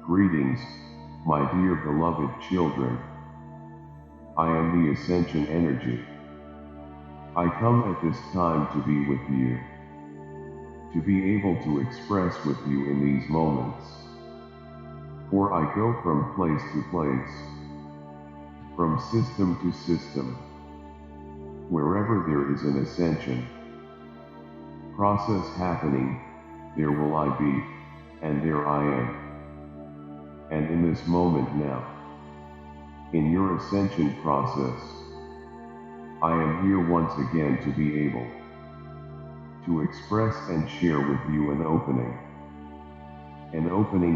Greetings, my dear beloved children. I am the Ascension Energy. I come at this time to be with you, to be able to express with you in these moments. For I go from place to place, from system to system. Wherever there is an ascension process happening, there will I be, and there I am. And in this moment now, in your ascension process, I am here once again to be able to express and share with you an opening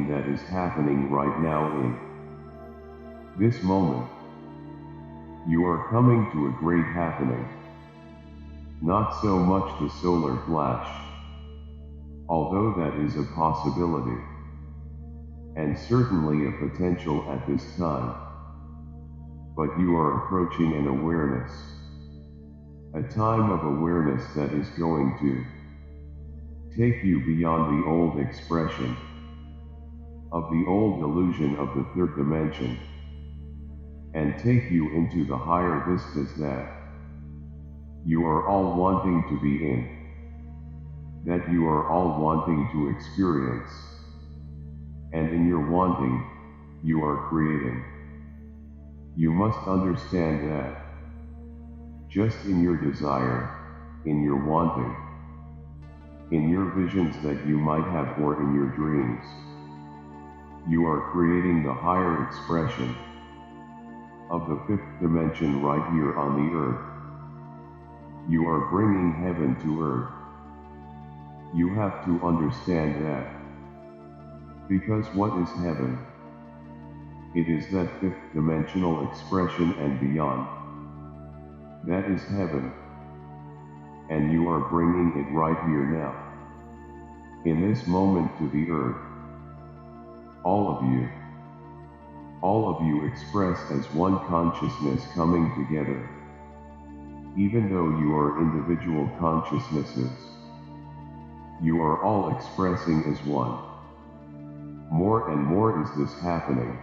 that is happening right now in this moment. You are coming to a great happening, not so much the solar flash, although that is a possibility, and certainly a potential at this time, but you are approaching an awareness, a time of awareness that is going to take you beyond the old expression of the old illusion of the third dimension, and take you into the higher vistas that you are all wanting to be in, that you are all wanting to experience, and in your wanting, you are creating. You must understand that just in your desire, in your wanting, in your visions that you might have or in your dreams, you are creating the higher expression of the fifth dimension right here on the earth. You are bringing heaven to earth. You have to understand that, because what is heaven? It is that fifth dimensional expression and beyond. That is heaven. And you are bringing it right here now, in this moment, to the earth. All of you expressed as one consciousness coming together. Even though you are individual consciousnesses, you are all expressing as one. More and more is this happening,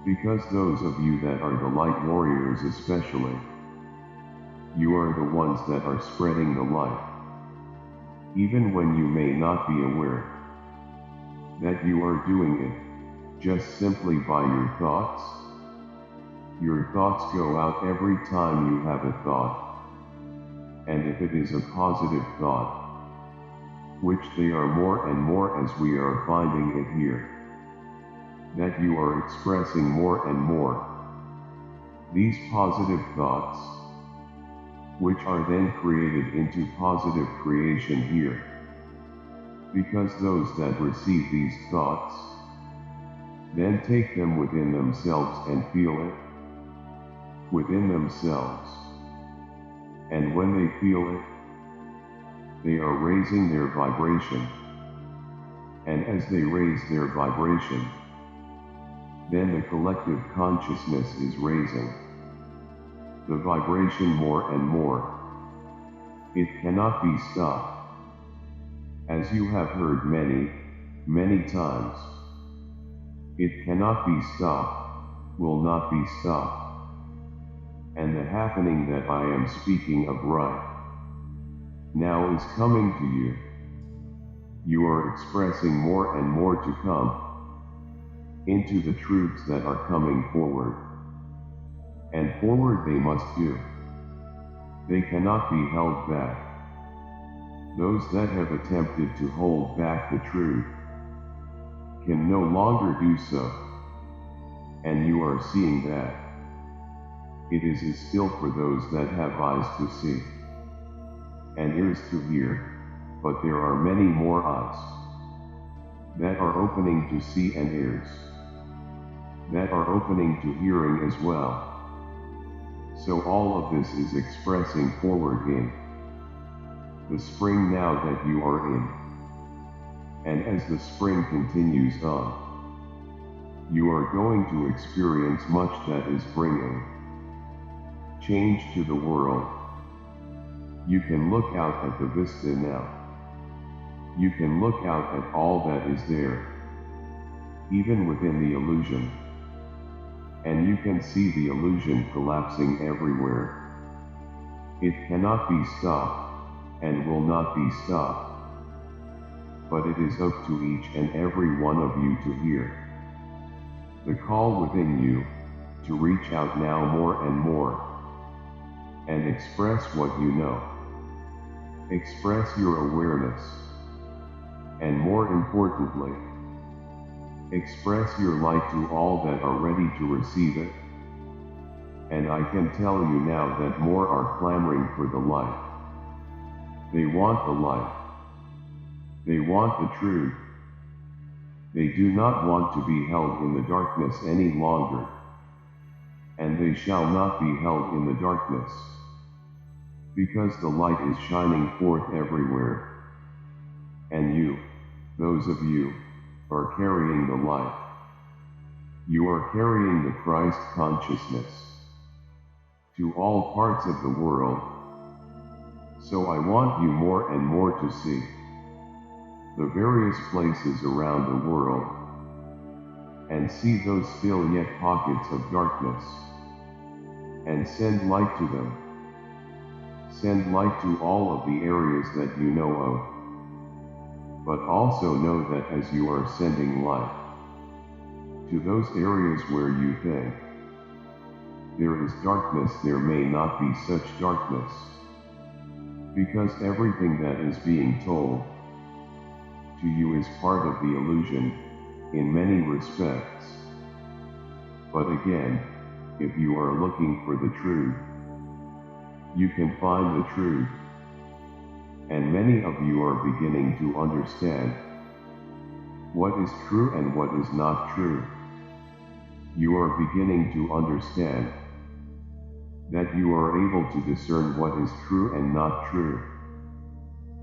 because those of you that are the light warriors especially, you are the ones that are spreading the light, even when you may not be aware that you are doing it just simply by your thoughts. Your thoughts go out every time you have a thought, and if it is a positive thought, which they are more and more as we are finding it here, that you are expressing more and more these positive thoughts, which are then created into positive creation here, because those that receive these thoughts then take them within themselves and feel it within themselves, and when they feel it, they are raising their vibration, and as they raise their vibration, then the collective consciousness is raising the vibration more and more. It cannot be stopped. As you have heard many, many times, it cannot be stopped, will not be stopped. And the happening that I am speaking of right now is coming to you. You are expressing more and more to come into the truths that are coming forward. And forward they must do. They cannot be held back. Those that have attempted to hold back the truth can no longer do so. And you are seeing that. It is still for those that have eyes to see and ears to hear, but there are many more eyes that are opening to see and ears that are opening to hearing as well. So all of this is expressing forward in the spring now that you are in. And as the spring continues on, you are going to experience much that is bringing change to the world. You can look out at the vista now. You can look out at all that is there. even within the illusion. And you can see the illusion collapsing everywhere. It cannot be stopped, and will not be stopped. But it is up to each and every one of you to hear the call within you, to reach out now more and more, and express what you know. Express your awareness, and more importantly, express your light to all that are ready to receive it. And I can tell you now that more are clamoring for the light. They want the light. They want the truth. They do not want to be held in the darkness any longer. And they shall not be held in the darkness, because the light is shining forth everywhere. And you, those of you, are carrying the light. You are carrying the Christ consciousness to all parts of the world. So I want you more and more to see the various places around the world, and see those still yet pockets of darkness, and send light to them. Send light to all of the areas that you know of. But also know that as you are sending light to those areas where you think there is darkness, there may not be such darkness, because everything that is being told to you is part of the illusion, in many respects. But again, if you are looking for the truth, you can find the truth. And many of you are beginning to understand what is true and what is not true. You are beginning to understand that you are able to discern what is true and not true.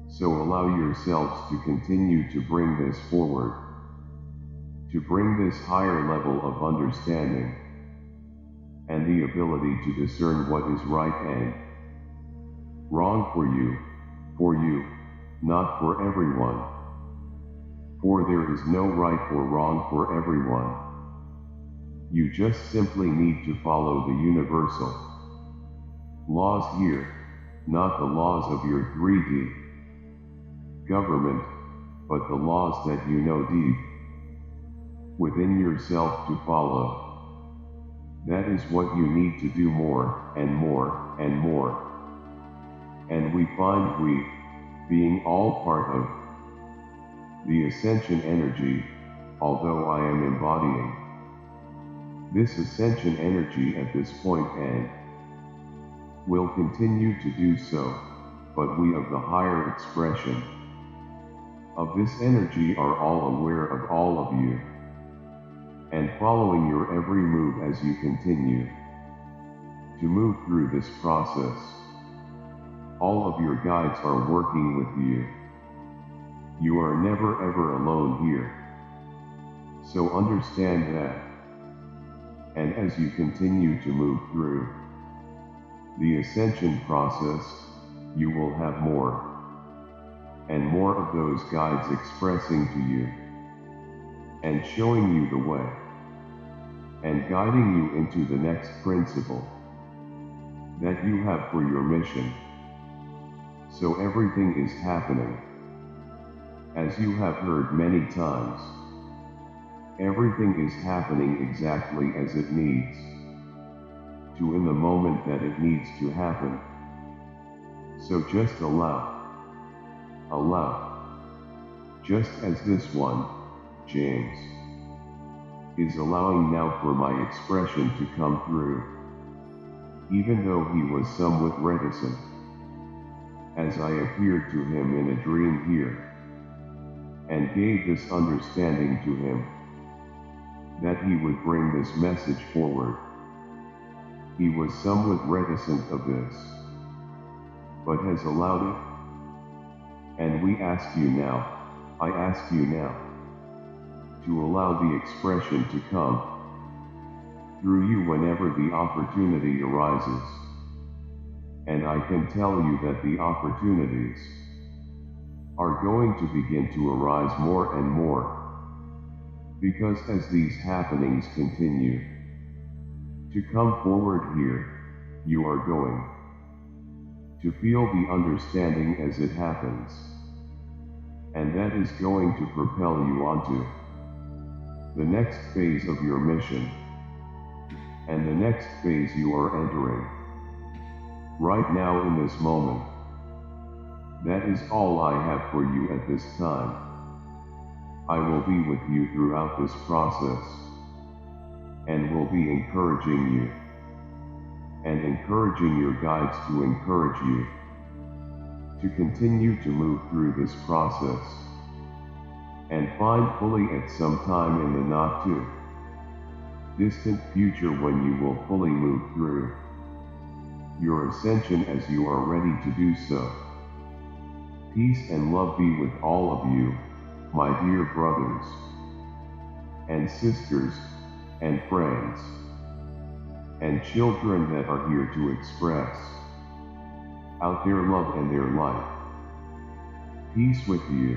So allow yourselves to continue to bring this forward, to bring this higher level of understanding, and the ability to discern what is right and wrong for you, not for everyone. For there is no right or wrong for everyone. You just simply need to follow the universal laws here, not the laws of your 3D government, but the laws that you know deep within yourself to follow. That is what you need to do more and more and more. And we find we, being all part of the ascension energy, although I am embodying this ascension energy at this point and will continue to do so, but we of the higher expression of this energy are all aware of all of you, and following your every move as you continue to move through this process. All of your guides are working with you. You are never ever alone here. So understand that. And as you continue to move through the ascension process, you will have more and more of those guides expressing to you and showing you the way and guiding you into the next principle that you have for your mission. So everything is happening, as you have heard many times. Everything is happening exactly as it needs to, in the moment that it needs to happen. So just allow. Just as this one, James, is allowing now for my expression to come through, even though he was somewhat reticent, as I appeared to him in a dream here, and gave this understanding to him, that he would bring this message forward. He was somewhat reticent of this, but has allowed it. And we ask you now, I ask you now, to allow the expression to come through you whenever the opportunity arises. And I can tell you that the opportunities are going to begin to arise more and more. Because as these happenings continue to come forward here, you are going to feel the understanding as it happens. And that is going to propel you onto the next phase of your mission, and the next phase you are entering right now in this moment. That is all I have for you at this time. I will be with you throughout this process, and will be encouraging you, and encouraging your guides to encourage you to continue to move through this process, and find fully at some time in the not too distant future when you will fully move through your ascension as you are ready to do so. Peace and love be with all of you, my dear brothers and sisters, and friends, and children that are here to express out their love and their light. Peace with you.